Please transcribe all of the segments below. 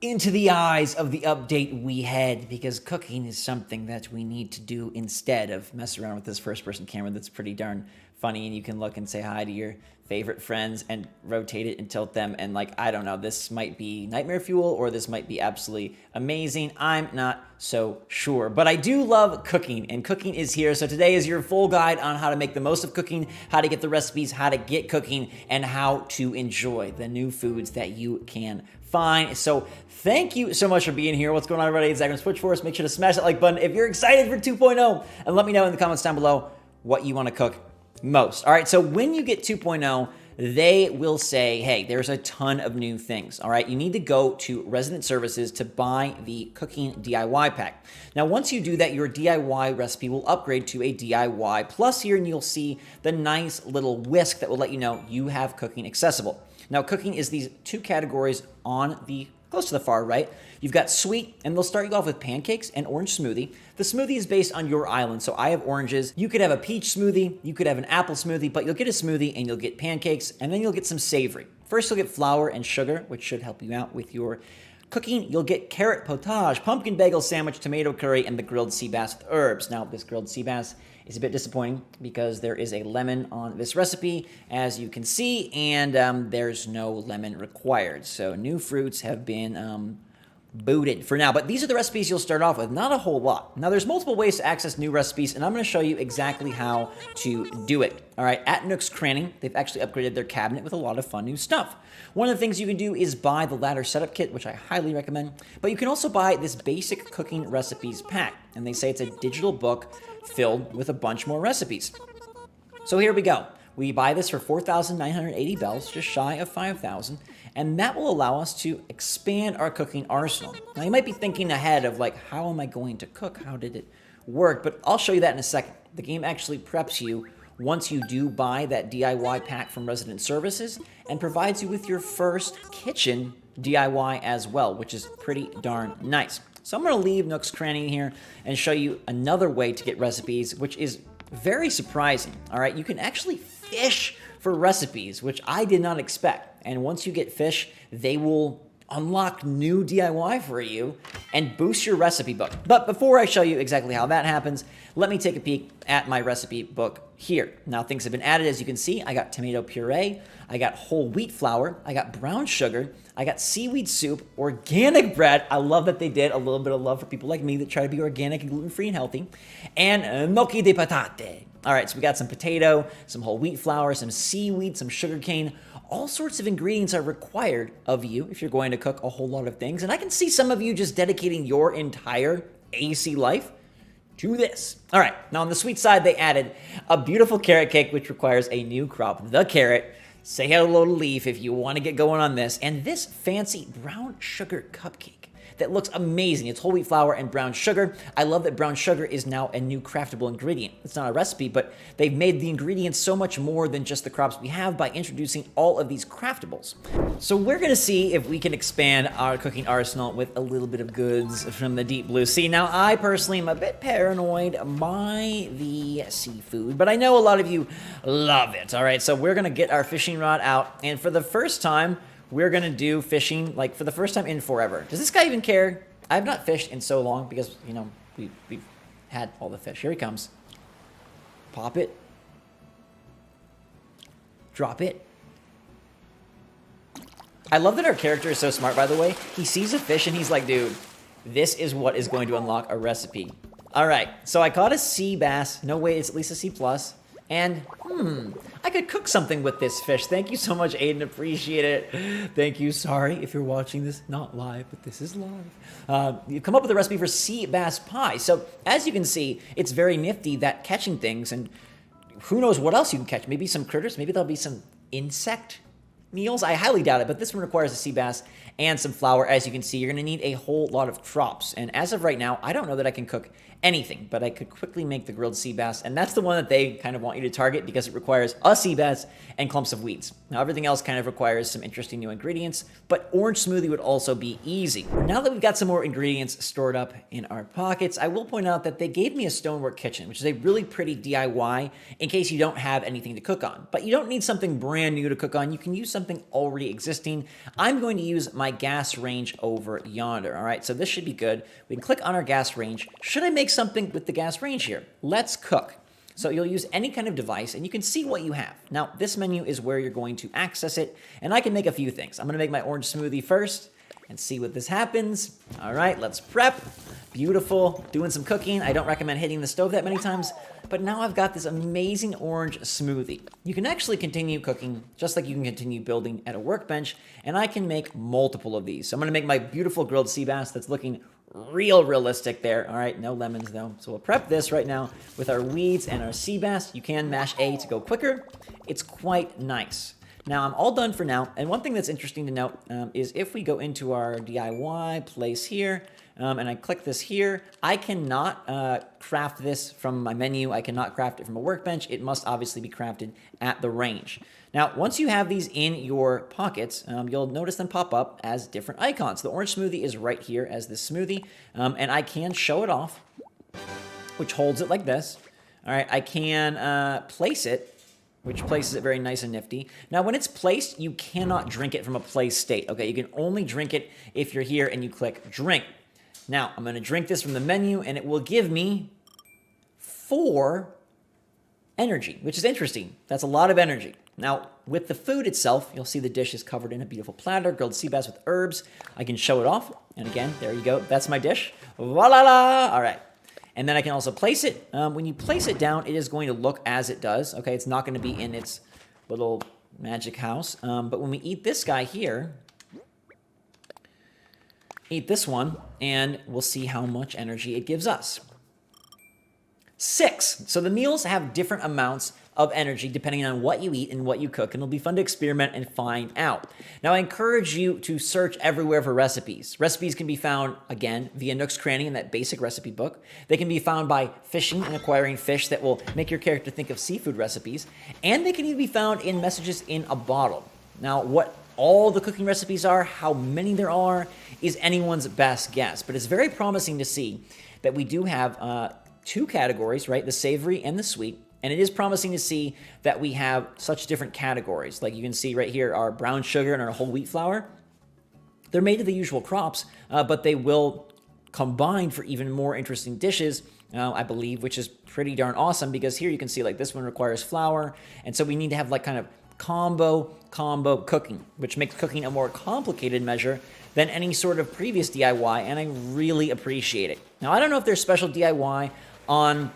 into the eyes of the update we had, because cooking is something that we need to do instead of mess around with this first-person camera that's pretty darn funny, and you can look and say hi to your favorite friends and rotate it and tilt them, and like, I don't know, this might be nightmare fuel or this might be absolutely amazing. I'm not so sure, but I do love cooking, and cooking is here. So today is your full guide on how to make the most of cooking, how to get the recipes, how to get cooking, and how to enjoy the new foods that you can find. So thank you so much for being here. What's going on, everybody? It's Zach from SwitchForce. Make sure to smash that like button if you're excited for 2.0, and let me know in the comments down below what you want to cook most. All right, so when you get 2.0, they will say, hey, there's a ton of new things. All right, you need to go to Resident Services to buy the cooking DIY pack. Now, once you do that, your DIY recipe will upgrade to a DIY Plus here, and you'll see the nice little whisk that will let you know you have cooking accessible. Now, cooking is these two categories on the close to the far right. You've got sweet, and they'll start you off with pancakes and orange smoothie. The smoothie is based on your island, so I have oranges. You could have a peach smoothie, you could have an apple smoothie, but you'll get a smoothie and you'll get pancakes, and then you'll get some savory. First, you'll get flour and sugar, which should help you out with your cooking. You'll get carrot potage, pumpkin bagel sandwich, tomato curry, and the grilled sea bass with herbs. Now, this grilled sea bass is a bit disappointing because there is a lemon on this recipe, as you can see, and there's no lemon required. So new fruits have been booted for now, but these are the recipes you'll start off with, not a whole lot. Now, there's multiple ways to access new recipes, and I'm going to show you exactly how to do it. All right, at Nook's Cranny, they've actually upgraded their cabinet with a lot of fun new stuff. One of the things you can do is buy the ladder setup kit, which I highly recommend, but you can also buy this basic cooking recipes pack, and they say it's a digital book filled with a bunch more recipes. So here we go. We buy this for 4,980 bells, just shy of 5,000, and that will allow us to expand our cooking arsenal. Now, you might be thinking ahead of like, how am I going to cook? How did it work? But I'll show you that in a second. The game actually preps you once you do buy that DIY pack from Resident Services and provides you with your first kitchen DIY as well, which is pretty darn nice. So I'm going to leave Nook's Cranny here and show you another way to get recipes, which is very surprising. All right, you can actually fish for recipes, which I did not expect. And once you get fish, they will unlock new DIY for you and boost your recipe book. But before I show you exactly how that happens, let me take a peek at my recipe book here. Now, things have been added. As you can see, I got tomato puree, I got whole wheat flour, I got brown sugar, I got seaweed soup, organic bread. I love that they did a little bit of love for people like me that try to be organic and gluten-free and healthy, and gnocchi di patate. All right, so we got some potato, some whole wheat flour, some seaweed, some sugar cane. All sorts of ingredients are required of you if you're going to cook a whole lot of things. And I can see some of you just dedicating your entire AC life to this. All right, now on the sweet side, they added a beautiful carrot cake, which requires a new crop, the carrot. Say hello to Leaf if you want to get going on this. And this fancy brown sugar cupcake that looks amazing. It's whole wheat flour and brown sugar. I love that brown sugar is now a new craftable ingredient. It's not a recipe, but they've made the ingredients so much more than just the crops we have by introducing all of these craftables. So we're gonna see if we can expand our cooking arsenal with a little bit of goods from the deep blue sea. Now, I personally am a bit paranoid by the seafood, but I know a lot of you love it. All right, so we're gonna get our fishing rod out, and for the first time, we're going to do fishing, like, for the first time in forever. Does this guy even care? I have not fished in so long because, you know, we've had all the fish. Here he comes. Pop it. Drop it. I love that our character is so smart, by the way. He sees a fish and he's like, dude, this is what is going to unlock a recipe. All right, so I caught a sea bass. No way, it's at least a C+. And, I could cook something with this fish. Thank you so much, Aiden. Appreciate it. Thank you. Sorry if you're watching this not live, but this is live. You come up with a recipe for sea bass pie. So, as you can see, it's very nifty that catching things, and who knows what else you can catch. Maybe some critters. Maybe there'll be some insect meals. I highly doubt it, but this one requires a sea bass and some flour. As you can see, you're going to need a whole lot of crops. And as of right now, I don't know that I can cook anything, but I could quickly make the grilled sea bass, and that's the one that they kind of want you to target because it requires a sea bass and clumps of weeds. Now, everything else kind of requires some interesting new ingredients, but orange smoothie would also be easy. Now that we've got some more ingredients stored up in our pockets, I will point out that they gave me a stonework kitchen, which is a really pretty DIY in case you don't have anything to cook on. But you don't need something brand new to cook on. You can use something something already existing, I'm going to use my gas range over yonder. All right, so this should be good. We can click on our gas range. Should I make something with the gas range here? Let's cook. So you'll use any kind of device, and you can see what you have. Now, this menu is where you're going to access it, and I can make a few things. I'm going to make my orange smoothie first and see what this happens. All right, let's prep. Beautiful. Doing some cooking. I don't recommend hitting the stove that many times, but now I've got this amazing orange smoothie. You can actually continue cooking just like you can continue building at a workbench, and I can make multiple of these. So I'm going to make my beautiful grilled sea bass that's looking realistic there. All right, no lemons though. So we'll prep this right now with our weeds and our sea bass. You can mash A to go quicker. It's quite nice. Now I'm all done for now. And one thing that's interesting to note is if we go into our DIY place here, and I click this here, I cannot craft this from my menu. I cannot craft it from a workbench. It must obviously be crafted at the range. Now, once you have these in your pockets, you'll notice them pop up as different icons. The orange smoothie is right here as this smoothie, and I can show it off, which holds it like this. All right, I can place it, which places it very nice and nifty. Now, when it's placed, you cannot drink it from a placed state. Okay, you can only drink it if you're here and you click drink. Now, I'm going to drink this from the menu, and it will give me 4 energy, which is interesting. That's a lot of energy. Now, with the food itself, you'll see the dish is covered in a beautiful platter, grilled sea bass with herbs. I can show it off, and again, there you go. That's my dish. Voila! All right. And then I can also place it. When you place it down, it is going to look as it does. Okay, it's not going to be in its little magic house. But when we eat this guy here, eat this one, and we'll see how much energy it gives us. 6. So the meals have different amounts of energy depending on what you eat and what you cook, and it'll be fun to experiment and find out. Now, I encourage you to search everywhere for recipes. Recipes can be found, again, via Nook's Cranny in that basic recipe book. They can be found by fishing and acquiring fish that will make your character think of seafood recipes, and they can even be found in messages in a bottle. Now, what all the cooking recipes are, how many there are, is anyone's best guess, but it's very promising to see that we do have 2 categories, right? The savory and the sweet. And it is promising to see that we have such different categories. Like you can see right here, our brown sugar and our whole wheat flour. They're made of the usual crops, but they will combine for even more interesting dishes, I believe, which is pretty darn awesome because here you can see like this one requires flour. And so we need to have like kind of combo cooking, which makes cooking a more complicated measure than any sort of previous DIY. And I really appreciate it. Now, I don't know if there's special DIY on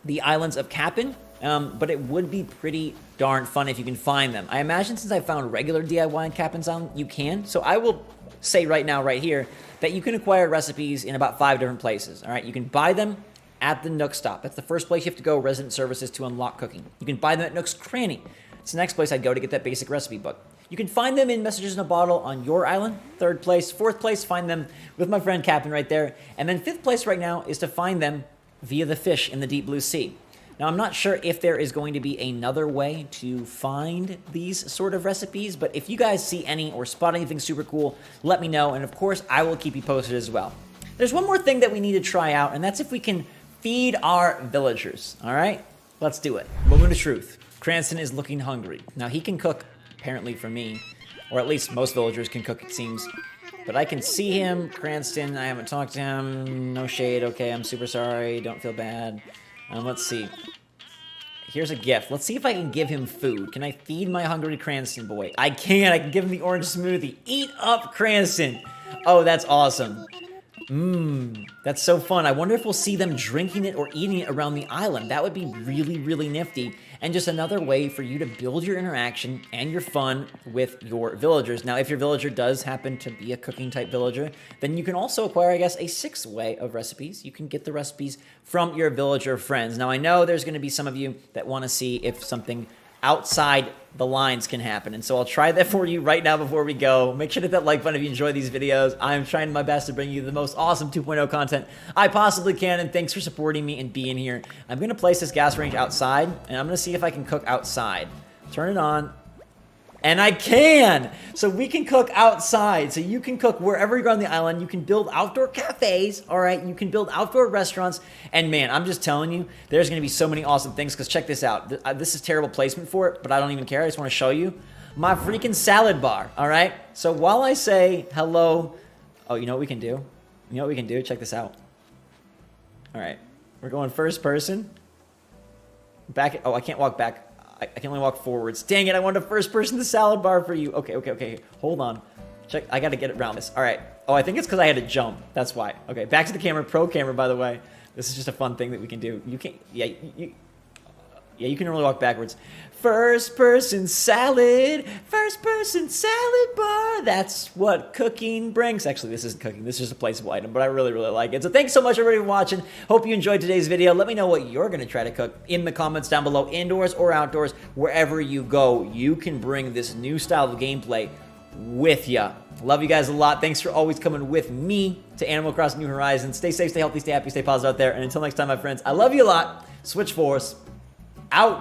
the islands of Kapp'n, but it would be pretty darn fun if you can find them. I imagine since I found regular DIY in Kapp'n's Island, you can. So I will say right now, right here, that you can acquire recipes in about 5 different places. All right, you can buy them at the Nook stop. That's the first place you have to go, resident services, to unlock cooking. You can buy them at Nook's Cranny. It's the next place I'd go to get that basic recipe book. You can find them in Messages in a Bottle on your island. 3rd place. 4th place, find them with my friend Kapp'n right there. And then 5th place right now is to find them via the fish in the deep blue sea. Now, I'm not sure if there is going to be another way to find these sort of recipes, but if you guys see any or spot anything super cool, let me know, and of course, I will keep you posted as well. There's one more thing that we need to try out, and that's if we can feed our villagers, all right? Let's do it. Moment of truth. Cranston is looking hungry. Now, he can cook, apparently for me, or at least most villagers can cook, it seems. But I can see him, Cranston. I haven't talked to him. No shade. Okay, I'm super sorry. Don't feel bad. Let's see. Here's a gift. Let's see if I can give him food. Can I feed my hungry Cranston boy? I can. I can give him the orange smoothie. Eat up, Cranston. Oh, that's awesome. That's so fun. I wonder if we'll see them drinking it or eating it around the island. That would be really, really nifty. And just another way for you to build your interaction and your fun with your villagers. Now, if your villager does happen to be a cooking type villager, then you can also acquire, I guess, a 6th way of recipes. You can get the recipes from your villager friends. Now, I know there's going to be some of you that want to see if something outside the lines can happen. And so I'll try that for you right now before we go. Make sure to hit that like button if you enjoy these videos. I'm trying my best to bring you the most awesome 2.0 content I possibly can, and thanks for supporting me and being here. I'm going to place this gas range outside, and I'm going to see if I can cook outside. Turn it on. And I can! So we can cook outside. So you can cook wherever you're on the island. You can build outdoor cafes, all right? You can build outdoor restaurants. And man, I'm just telling you, there's going to be so many awesome things, because check this out. This is terrible placement for it, but I don't even care. I just want to show you. my freaking salad bar, all right? So while I say hello, oh, you know what we can do? You know what we can do? Check this out. All right, we're going first person. Back, oh, I can't walk back. I can only walk forwards. Dang it, I wanted a first person the salad bar for you. Okay. Hold on. Check, I gotta get around this. All right. Oh, I think it's because I had to jump. That's why. Okay, back to the camera. Pro camera, by the way. This is just a fun thing that we can do. You can't, yeah, you can really walk backwards. First person salad bar. That's what cooking brings. Actually, this isn't cooking. This is just a placeable item, but I really, really like it. So thanks so much everybody for watching. Hope you enjoyed today's video. Let me know what you're going to try to cook in the comments down below, indoors or outdoors. Wherever you go, you can bring this new style of gameplay with ya. Love you guys a lot. Thanks for always coming with me to Animal Crossing New Horizons. Stay safe, stay healthy, stay happy, stay positive out there. And until next time, my friends, I love you a lot. SwitchForce out.